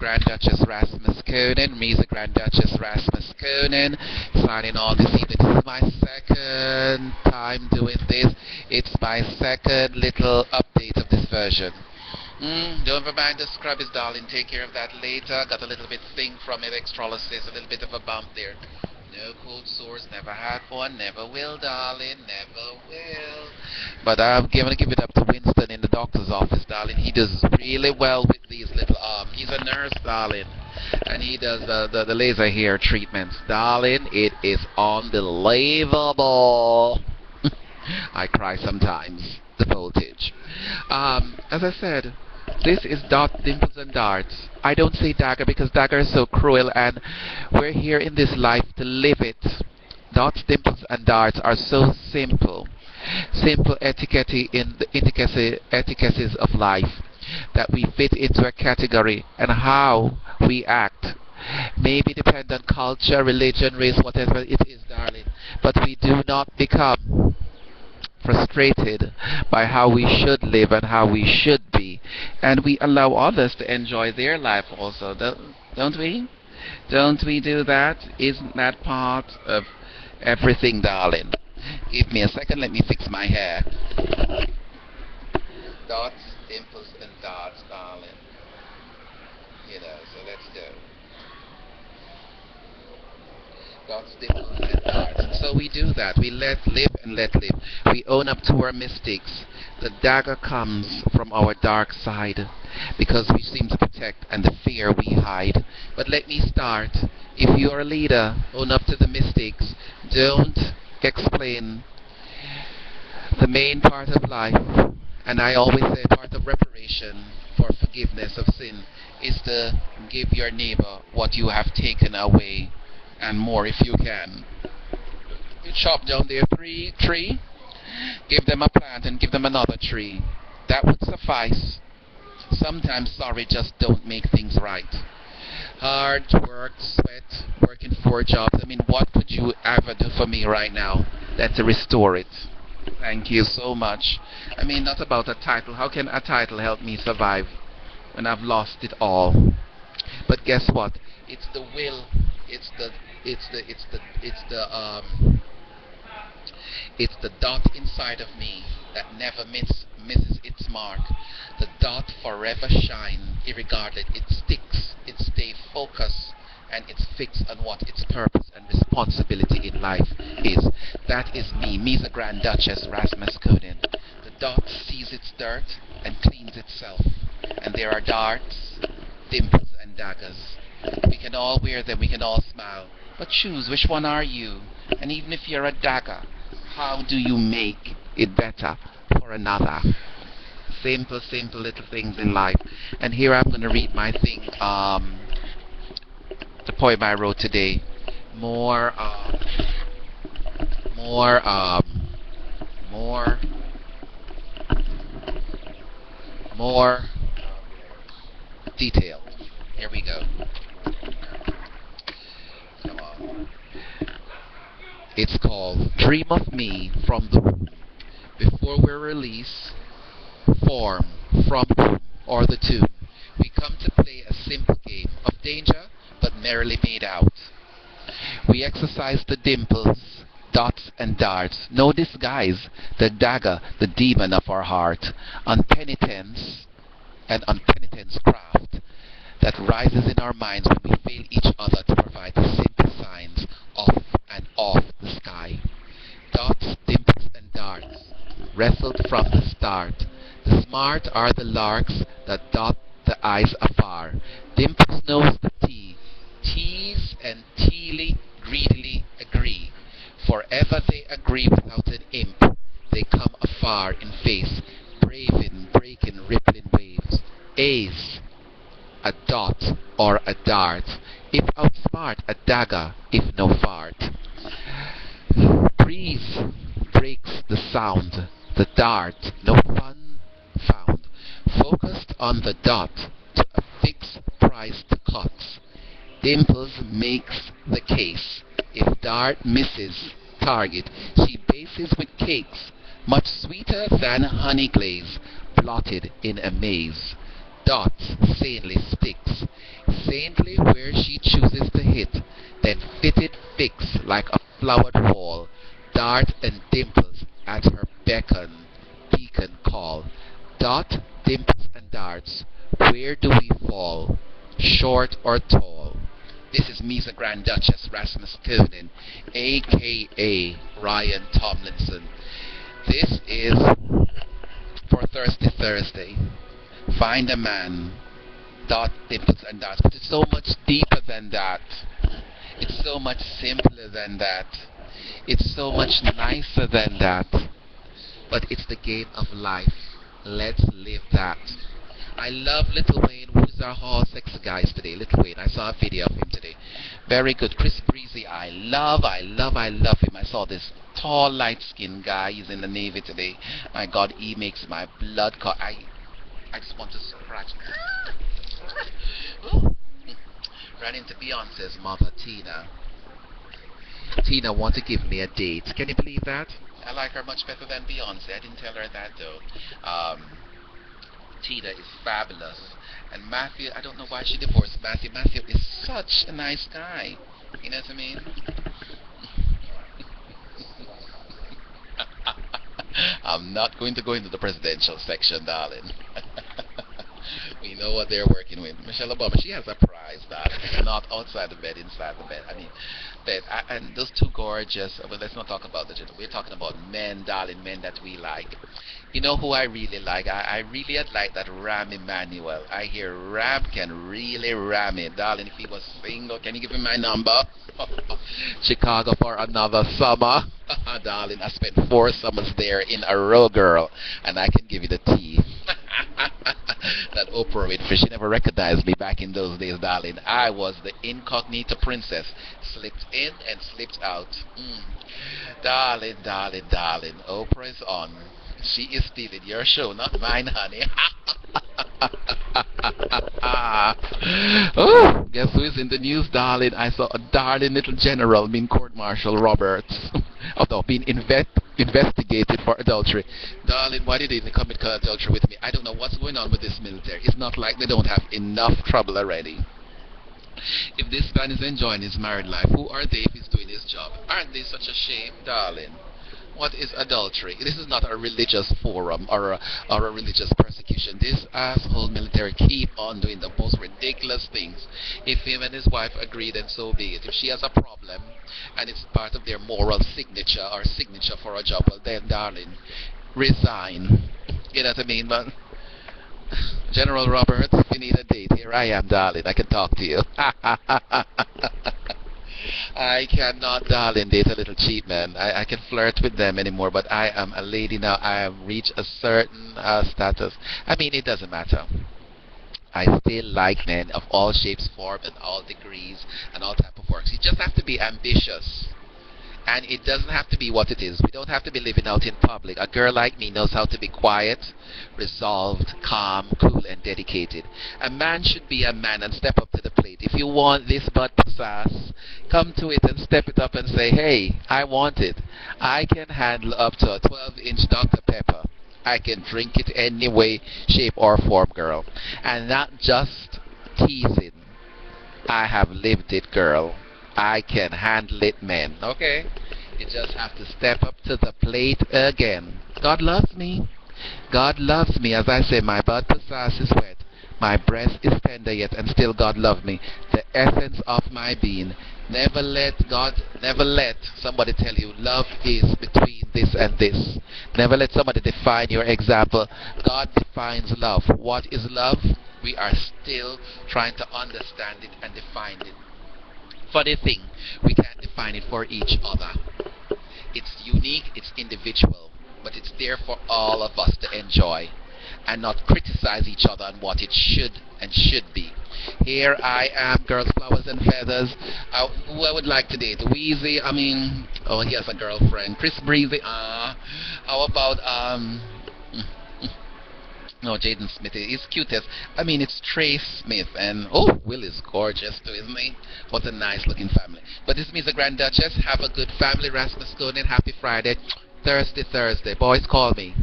Grandduchess RASMASKONEN, MEZA Grandduchess RASMASKONEN, signing on this evening. This is my second time doing this. It's my second little update of this version. Don't mind the scrubbies, darling. Take care of that later. Got a little bit thing from electrolysis, a little bit of a bump there. No cold sores, never had one, never will, darling, never will. But I'm going to give it up to Winston in the doctor's office, darling. He does really well with these little arms. He's a nurse, darling, and he does the laser hair treatments. Darling, it is unbelievable. I cry sometimes, the voltage. As I said, this is Dimples and Darts. I don't say dagger because dagger is so cruel, and we're here in this life to live it. Dots, dimples, and darts are so simple. Simple etiquette in the etiquettes of life that we fit into a category, and how we act maybe depend on culture, religion, race, whatever it is, darling. But we do not become frustrated by how we should live and how we should be, and we allow others to enjoy their life also, don't we? Don't we do that? Isn't that part of everything, darling? Give me a second, let me fix my hair. Dots, dimples, and darts, darling. You know, so let's go. Dots, dimples, and darts. So we do that. We let live and let live. We own up to our mistakes. The dagger comes from our dark side because we seem to protect, and the fear we hide. But let me start. If you are a leader, own up to the mistakes. Don't explain the main part of life. And I always say part of reparation for forgiveness of sin is to give your neighbor what you have taken away, and more if you can. You chop down their tree, give them a plant and give them another tree. That would suffice. Sometimes sorry just don't make things right. Hard work, sweat, working 4 jobs. I mean, what could you ever do for me right now than to restore it? Thank you so much. I mean, not about a title. How can a title help me survive when I've lost it all? But guess what? It's the will. It's the dot inside of me that never misses its mark. The dot forever shine, irregardless. It sticks, it stays focused, and it's fixed on what its purpose and responsibility in life is. That is me, MEZA Grandduchess RASMASKONEN. The dot sees its dirt and cleans itself. And there are darts, dimples, and daggers. We can all wear them, we can all smile. But choose, which one are you? And even if you're a dagger, how do you make it better for another? Simple little things in life. And here I'm going to read my thing, the poem I wrote today. More detail. Here we go. Come on. It's called Dream of Me from the Womb. Before we're released, form from womb or the tomb. We come to play a simple game of danger, but merrily made out. We exercise the dimples, dots, and darts. No disguise, the dagger, the demon of our heart. Unpenitence and unpenitence craft that rises in our minds when we fail each other to provide the simple signs off and off the sky. Dots, dimples, and darts, wrestled from the start. The smart are the larks that dot the eyes afar. Dimples knows the T. TEASE and TEALLIEY greedily agree. Forever they agree without an imp. They come afar in face, braving, breaking, rippling waves. Ace, a dot or a dart. If outsmart, a dagger, if no fart. Breeze breaks the sound. The dart, no fun found. Focused on the dot to a fixed price to COTS. Dimples makes the case. If dart misses target, she bases with cakes, much sweeter than honey glaze, blotted in a maze. Dots, sanely sticks. Saintly where she chooses to hit, then fitted fix like a flowered wall. Dart and dimples at her beacon call. Dot, dimples and darts, where do we fall? Short or tall? This is MEZA Grand Duchess Rasmuskonen, aka Ryan Tomlinson. This is for Thirsty Thursday. Find a man. Dot, dimples and darts. But it's so much deeper than that. It's so much simpler than that. It's so much nicer than that. But it's the game of life. Let's live that. I love Little Wayne, who's our hall sex guys today. Little Wayne, I saw a video of him today. Very good. Chris Breezy, I love him. I saw this tall, light-skinned guy. He's in the Navy today. My God, he makes my blood I just want to scratch. Ran into Beyonce's mother, Tina. Tina want to give me a date. Can you believe that? I like her much better than Beyonce. I didn't tell her that though. Tina is fabulous. And Matthew, I don't know why she divorced Matthew. Matthew is such a nice guy. You know what I mean? I'm not going to go into the presidential section, darling. We know what they're working with. Michelle Obama, she has a prize, darling. It's not outside the bed, inside the bed. I mean, and those two gorgeous, well, let's not talk about the gender. We're talking about men, darling, men that we like. You know who I really like? I really like that Ram Emanuel. I hear Ram can really ram it. Darling, if he was single, can you give me my number? Chicago for another summer. Darling, I spent 4 summers there in a row, girl. And I can give you the tea. That Oprah Winfrey, she never recognized me back in those days, darling. I was the incognito princess. Slipped in and slipped out. Darling, darling, darling. Oprah is on. She is stealing your show, not mine, honey. Oh, guess who is in the news, darling? I saw a darling little general being court-martial Roberts. Although being investigated for adultery. Darling, why did they commit adultery with me? I don't know what's going on with this military. It's not like they don't have enough trouble already. If this man is enjoying his married life, who are they if he's doing his job? Aren't they such a shame, darling? What is adultery? This is not a religious forum or a religious persecution. This asshole military keep on doing the most ridiculous things. If him and his wife agree, then so be it. If she has a problem and it's part of their moral signature or signature for a job, well then, darling, resign. You know what I mean? But General Roberts, if you need a date, here I am, darling. I can talk to you. I cannot, darling, date a little cheap man. I can flirt with them anymore, but I am a lady now. I have reached a certain status. I mean, it doesn't matter. I still like men of all shapes, forms, and all degrees, and all type of works. You just have to be ambitious. And it doesn't have to be what it is. We don't have to be living out in public. A girl like me knows how to be quiet, resolved, calm, cool, and dedicated. A man should be a man and step up to the plate. If you want this butt sass, come to it and step it up and say, hey, I want it. I can handle up to a 12-inch Dr. Pepper. I can drink it any way, shape, or form, girl. And not just teasing. I have lived it, girl. I can handle it, men. Okay? You just have to step up to the plate again. God loves me. God loves me. As I say, my butt sass is wet. My breast is tender yet, and still God loves me. The essence of my being. Never let somebody tell you love is between this and this. Never let somebody define your example. God defines love. What is love? We are still trying to understand it and define it. Funny thing, we can't define it for each other. It's unique, it's individual, but it's there for all of us to enjoy and not criticize each other on what it should and should be. Here I am, girls, flowers and feathers. Who I would like to date? Wheezy, oh, he has a girlfriend. Chris Breezy, how about, no, Jaden Smith is cutest. It's Trey Smith, and oh, Will is gorgeous too, isn't he? What a nice looking family. But this means the Grand Duchess. Have a good family, Rasmuskonen. Happy Friday. Thursday. Boys, call me.